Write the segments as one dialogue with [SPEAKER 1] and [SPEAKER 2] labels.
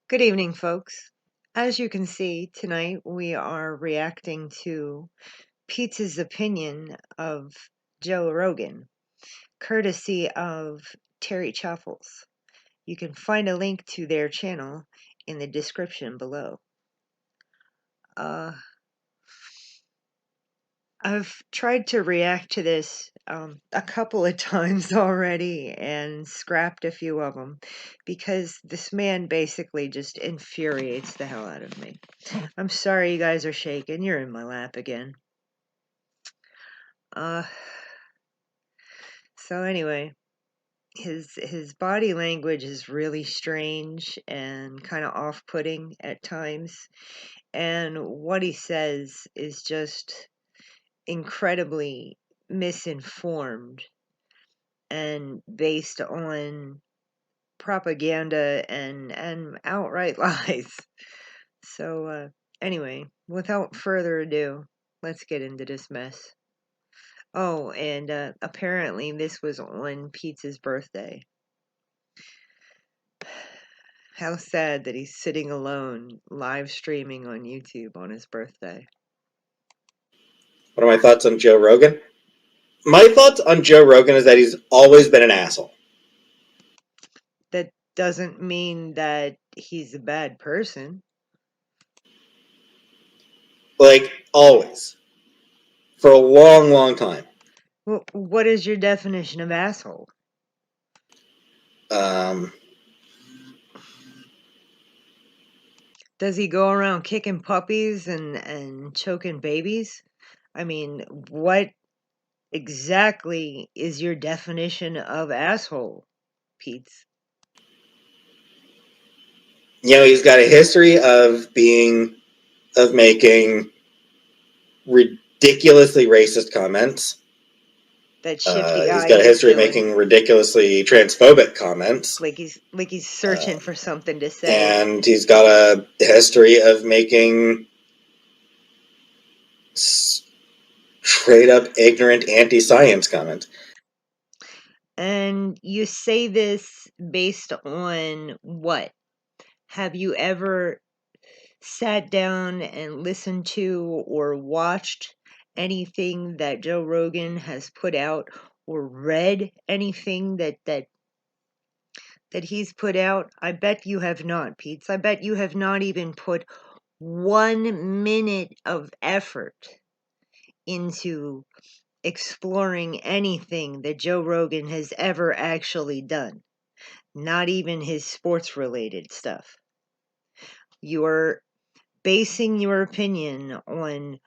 [SPEAKER 1] Good evening, folks. As you can see, tonight we are reacting to Peetz's opinion of Joe Rogan, courtesy of Terry Chaffels. You can find a link to their channel in the description below. I've tried to react to this a couple of times already and scrapped a few of them because this man basically just infuriates the hell out of me. I'm sorry you guys are shaking. You're in my lap again. So anyway, his body language is really strange and kind of off-putting at times, and what he says is just incredibly misinformed and based on propaganda and outright lies. So anyway, without further ado, let's get into this mess. Oh, and apparently this was on Peetz's birthday. How sad that he's sitting alone, live streaming on YouTube on his birthday.
[SPEAKER 2] What are my thoughts on Joe Rogan? My thoughts on Joe Rogan is that he's always been an asshole.
[SPEAKER 1] That doesn't mean that he's a bad person.
[SPEAKER 2] Like, always. For a long, long time.
[SPEAKER 1] Well, what is your definition of asshole? Does he go around kicking puppies and choking babies? I mean, what exactly is your definition of asshole, Peetz?
[SPEAKER 2] You know, he's got a history of making ridiculously racist comments.
[SPEAKER 1] That shifty
[SPEAKER 2] He's
[SPEAKER 1] eye
[SPEAKER 2] got a
[SPEAKER 1] he's
[SPEAKER 2] history of
[SPEAKER 1] doing.
[SPEAKER 2] making ridiculously transphobic comments.
[SPEAKER 1] Like he's searching for something to say.
[SPEAKER 2] And he's got a history of making straight up ignorant anti-science comments.
[SPEAKER 1] And you say this based on what? Have you ever sat down and listened to or watched anything that Joe Rogan has put out, or read anything that he's put out? I bet you have not, Peetz. I bet you have not even put 1 minute of effort into exploring anything that Joe Rogan has ever actually done. Not even his sports-related stuff. You're basing your opinion on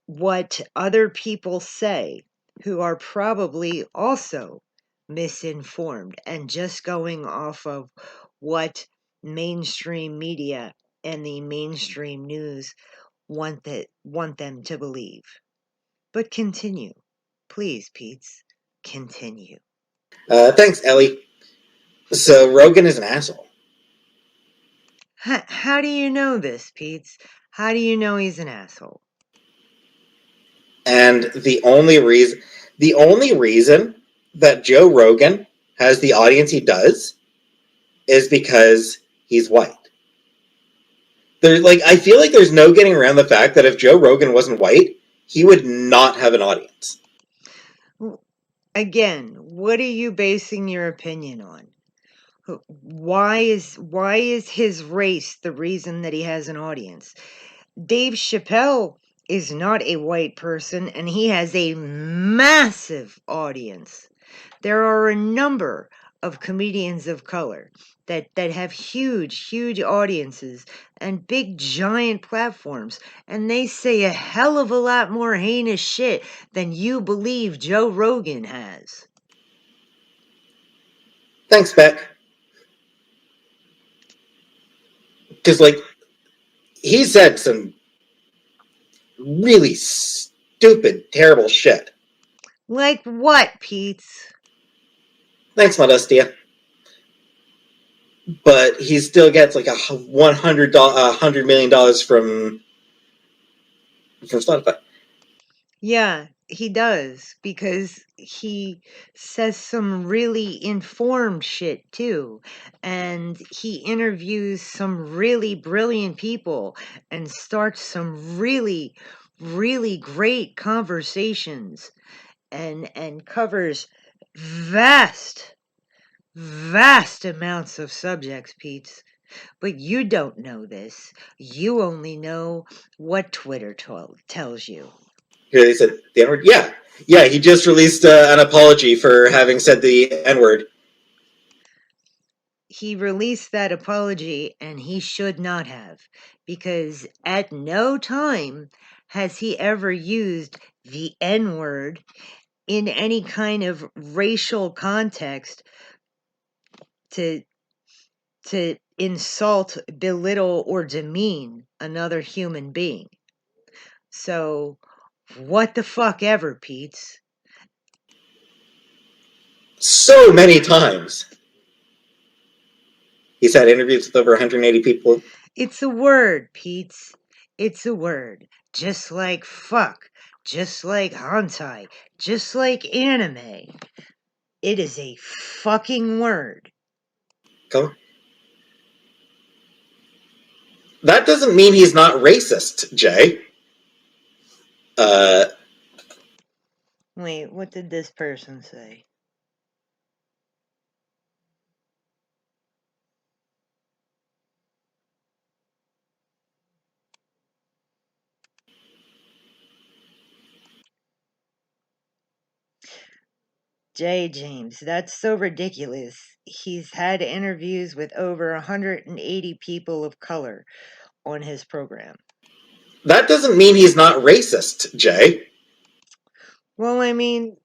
[SPEAKER 1] what other people say who are probably also misinformed and just going off of what mainstream media and the mainstream news want them to believe. But continue. Please, Peetz, continue.
[SPEAKER 2] Thanks, Ellie. So Rogan is an asshole.
[SPEAKER 1] How do you know this, Peetz? How do you know he's an asshole?
[SPEAKER 2] And the only reason that Joe Rogan has the audience he does is because he's white. I feel like there's no getting around the fact that if Joe Rogan wasn't white, he would not have an audience.
[SPEAKER 1] Again, what are you basing your opinion on? Why is his race the reason that he has an audience? Dave Chappelle is not a white person, and he has a massive audience. There are a number of comedians of color that have huge audiences and big giant platforms, and they say a hell of a lot more heinous shit than you believe Joe Rogan has.
[SPEAKER 2] Thanks, Beck. Because, he said some really stupid, terrible shit.
[SPEAKER 1] Like what, Peetz?
[SPEAKER 2] Thanks, Modestia. But he still gets like $100 million from Spotify.
[SPEAKER 1] Yeah, He does, because he says some really informed shit too. And he interviews some really brilliant people and starts some really, really great conversations and covers vast, vast amounts of subjects, Pete's. But you don't know this. You only know what Twitter tells you.
[SPEAKER 2] He said the N word. Yeah, yeah. He just released an apology for having said the N word.
[SPEAKER 1] He released that apology, and he should not have, because at no time has he ever used the N word in any kind of racial context to insult, belittle, or demean another human being. So, what the fuck ever, Pete's.
[SPEAKER 2] So many times. He's had interviews with over 180 people.
[SPEAKER 1] It's a word, Pete's. It's a word. Just like fuck, just like hentai, just like anime. It is a fucking word.
[SPEAKER 2] Come. That doesn't mean he's not racist, Jay.
[SPEAKER 1] Wait, what did this person say? Jay James, that's so ridiculous. He's had interviews with over 180 people of color on his program.
[SPEAKER 2] That doesn't mean he's not racist, Jay.
[SPEAKER 1] Well, I mean,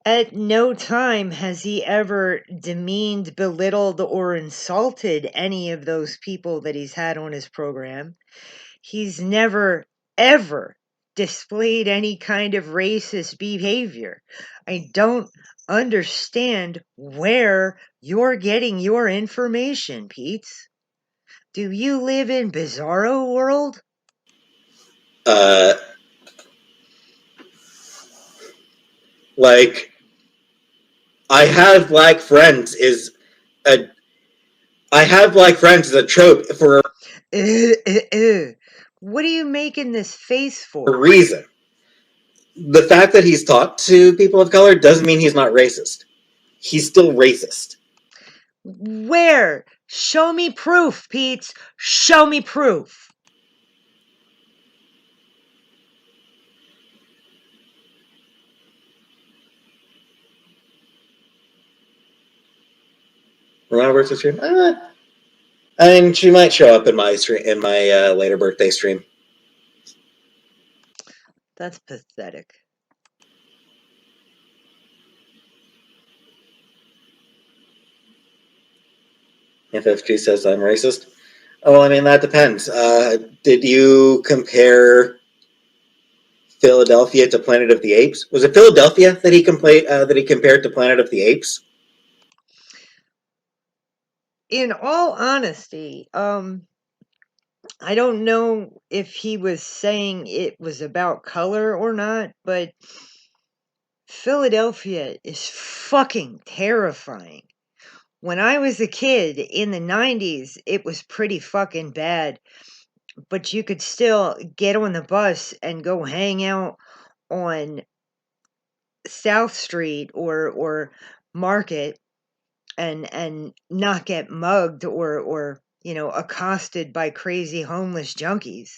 [SPEAKER 1] at no time has he ever demeaned, belittled, or insulted any of those people that he's had on his program. He's never, ever displayed any kind of racist behavior. I don't understand where you're getting your information, Peetz. Do you live in Bizarro World?
[SPEAKER 2] Uh, like, I have black friends is a. I have black friends is a trope for
[SPEAKER 1] What are you making this face
[SPEAKER 2] a
[SPEAKER 1] for?
[SPEAKER 2] reason. The fact that he's talked to people of color doesn't mean he's not racist. He's still racist.
[SPEAKER 1] Where? Show me proof, Peetz. Show me proof.
[SPEAKER 2] Remember to stream? I mean, she might show up in my stream in my later birthday stream.
[SPEAKER 1] That's pathetic.
[SPEAKER 2] If FG says I'm racist, oh, well, I mean that depends. Did you compare Philadelphia to Planet of the Apes? Was it Philadelphia that he compared to Planet of the Apes?
[SPEAKER 1] In all honesty, I don't know if he was saying it was about color or not, but Philadelphia is fucking terrifying. When I was a kid in the 90s, it was pretty fucking bad, but you could still get on the bus and go hang out on South Street or Market and not get mugged or accosted by crazy homeless junkies.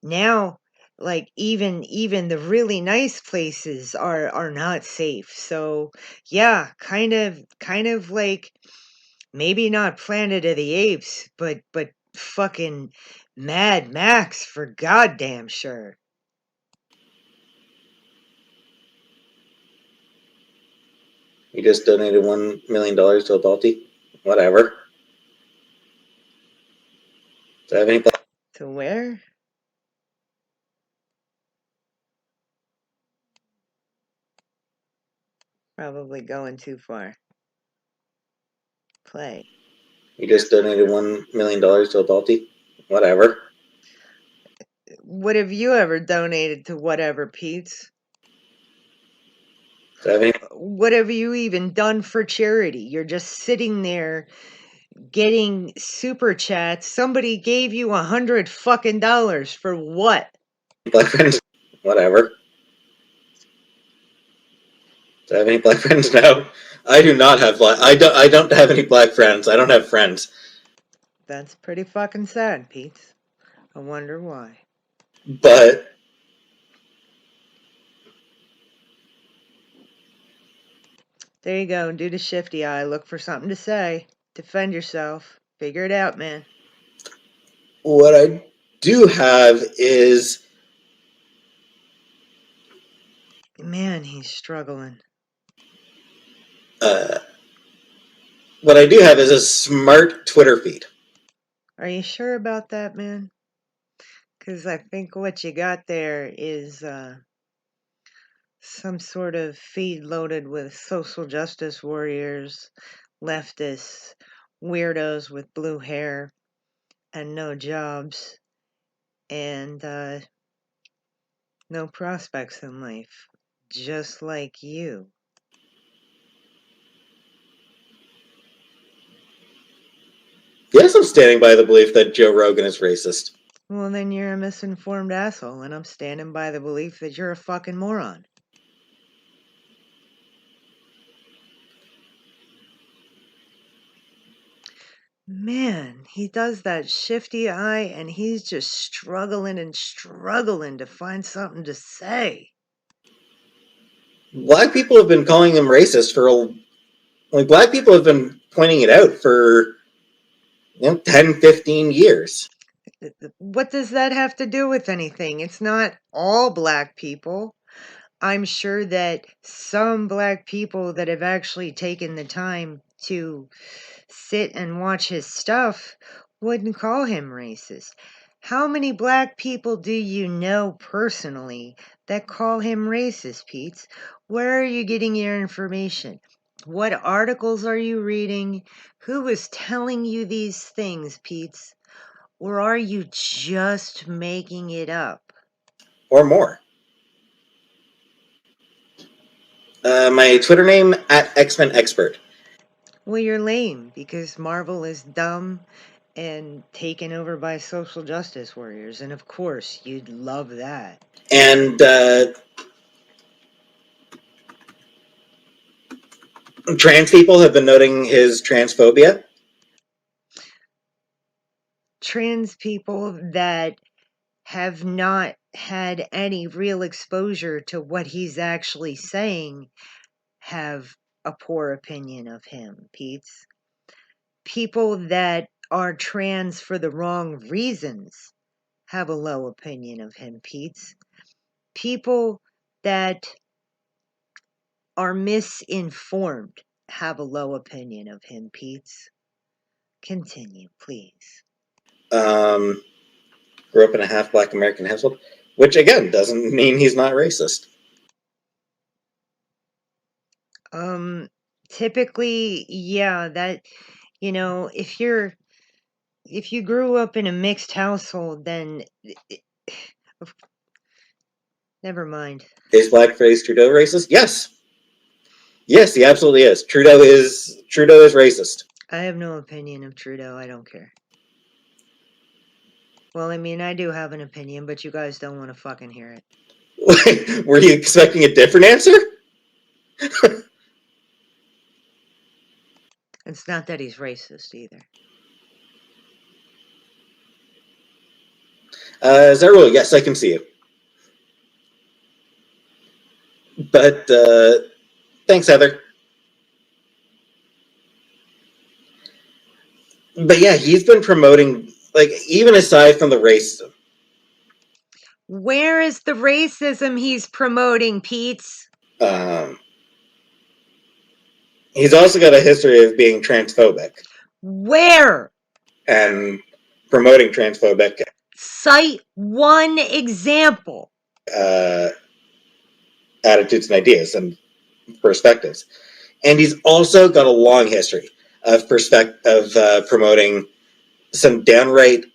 [SPEAKER 1] Now, like even the really nice places are not safe. So yeah, kind of like maybe not Planet of the Apes, but fucking Mad Max for goddamn sure.
[SPEAKER 2] He just donated $1 million to a Balti. Whatever. Do I have any?
[SPEAKER 1] To where? Probably going too far. Play.
[SPEAKER 2] He just donated $1 million to a Balti. Whatever.
[SPEAKER 1] What have you ever donated to whatever, Peetz? What have you even done for charity? You're just sitting there getting super chats. Somebody gave you $100 fucking for what?
[SPEAKER 2] Black friends? Whatever. Do I have any black friends? No. I do not have black. I don't have any black friends. I don't have friends.
[SPEAKER 1] That's pretty fucking sad, Peetz. I wonder why.
[SPEAKER 2] But
[SPEAKER 1] There you go. Do the shifty eye. Look for something to say. Defend yourself. Figure it out, man.
[SPEAKER 2] what I do have is
[SPEAKER 1] Man, he's struggling.
[SPEAKER 2] what I do have is a smart Twitter feed.
[SPEAKER 1] Are you sure about that, man? Because I think what you got there is some sort of feed loaded with social justice warriors, leftists, weirdos with blue hair and no jobs, and no prospects in life, just like you.
[SPEAKER 2] Yes, I'm standing by the belief that Joe Rogan is racist.
[SPEAKER 1] Well, then you're a misinformed asshole, and I'm standing by the belief that you're a fucking moron. Man, he does that shifty eye, and he's just struggling and struggling to find something to say.
[SPEAKER 2] Black people have been calling him racist for, like, black people have been pointing it out for 10, 15 years.
[SPEAKER 1] What does that have to do with anything? It's not all black people. I'm sure that some black people that have actually taken the time to sit and watch his stuff wouldn't call him racist. How many black people do you know personally that call him racist, Peetz? Where are you getting your information? What articles are you reading? Who is telling you these things, Peetz? Or are you just making it up?
[SPEAKER 2] Or more. My Twitter name at X-Men Expert.
[SPEAKER 1] Well, you're lame because Marvel is dumb and taken over by social justice warriors. And of course, you'd love that.
[SPEAKER 2] And trans people have been noting his transphobia.
[SPEAKER 1] Trans people that have not had any real exposure to what he's actually saying have a poor opinion of him, Peetz. People that are trans for the wrong reasons have a low opinion of him, Peetz. People that are misinformed have a low opinion of him, Peetz. Continue, please.
[SPEAKER 2] Grew up in a half black American household, which again doesn't mean he's not racist.
[SPEAKER 1] Typically, yeah, that, if you grew up in a mixed household, then never mind.
[SPEAKER 2] Is blackface Trudeau racist? Yes. Yes, he absolutely is. Trudeau is racist.
[SPEAKER 1] I have no opinion of Trudeau. I don't care. Well, I mean, I do have an opinion, but you guys don't want to fucking hear it.
[SPEAKER 2] Were you expecting a different answer?
[SPEAKER 1] It's not that he's racist either.
[SPEAKER 2] Zerul, yes, I can see you. But thanks, Heather. But yeah, he's been promoting, like, even aside from the racism.
[SPEAKER 1] Where is the racism he's promoting, Peetz?
[SPEAKER 2] He's also got a history of being transphobic.
[SPEAKER 1] Where?
[SPEAKER 2] And promoting transphobic.
[SPEAKER 1] Cite one example.
[SPEAKER 2] Attitudes and ideas and perspectives. And he's also got a long history of promoting some downright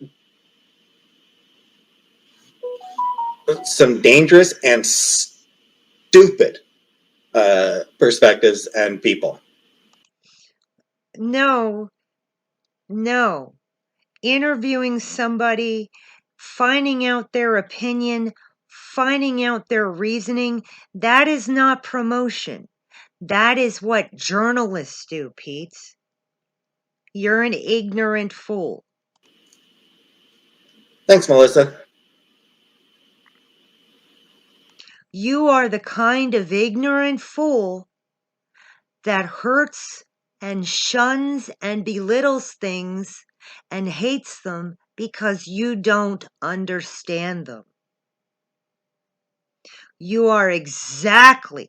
[SPEAKER 2] some dangerous and stupid perspectives and people.
[SPEAKER 1] No, no. Interviewing somebody, finding out their opinion, finding out their reasoning, that is not promotion. That is what journalists do, Peetz. You're an ignorant fool.
[SPEAKER 2] Thanks, Melissa.
[SPEAKER 1] You are the kind of ignorant fool that hurts and shuns and belittles things and hates them because you don't understand them. You are exactly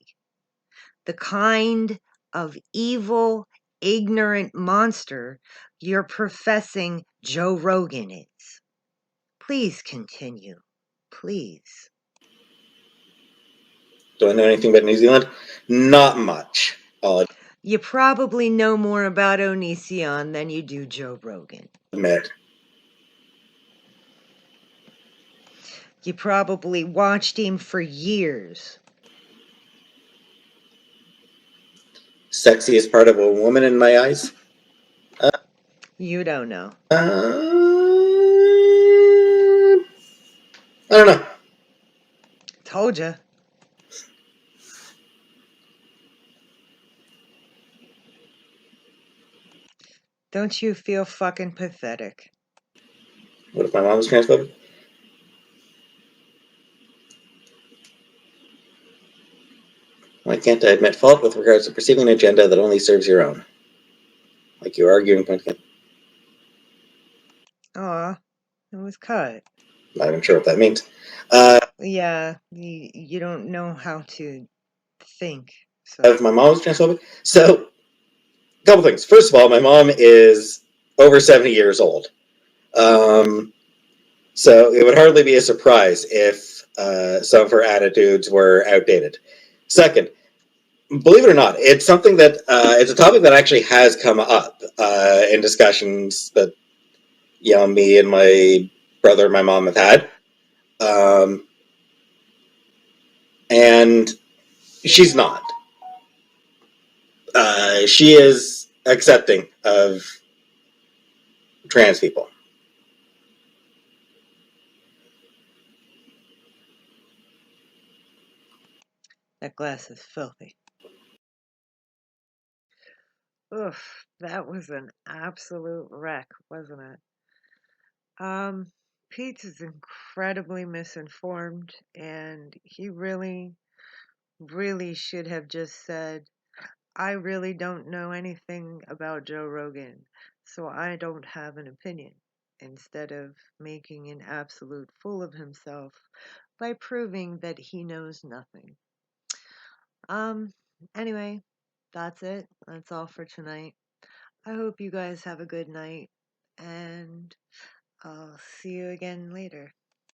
[SPEAKER 1] the kind of evil, ignorant monster your professing Joe Rogan is. Please continue. Please.
[SPEAKER 2] Do I know anything about New Zealand? Not much. I'll
[SPEAKER 1] You probably know more about Onision than you do Joe Rogan.
[SPEAKER 2] admit.
[SPEAKER 1] You probably watched him for years.
[SPEAKER 2] Sexiest part of a woman in my eyes?
[SPEAKER 1] You don't know.
[SPEAKER 2] I don't know.
[SPEAKER 1] Told ya. Don't you feel fucking pathetic?
[SPEAKER 2] What if my mom was transphobic? Why can't I admit fault with regards to perceiving an agenda that only serves your own? Like you're arguing point again.
[SPEAKER 1] Aw, it was cut.
[SPEAKER 2] Not even sure what that means.
[SPEAKER 1] Yeah, you don't know how to think. So
[SPEAKER 2] If my mom was transphobic? So, a couple things. First of all, my mom is over 70 years old. So it would hardly be a surprise if some of her attitudes were outdated. Second, believe it or not, it's something that it's a topic that actually has come up in discussions that me and my brother and my mom have had, and she's not. She is accepting of trans people.
[SPEAKER 1] that glass is filthy. Oof, that was an absolute wreck, wasn't it? Peetz is incredibly misinformed, and he really, really should have just said, I really don't know anything about Joe Rogan, so I don't have an opinion, instead of making an absolute fool of himself by proving that he knows nothing. Um, anyway, that's it. That's all for tonight. I hope you guys have a good night, and I'll see you again later.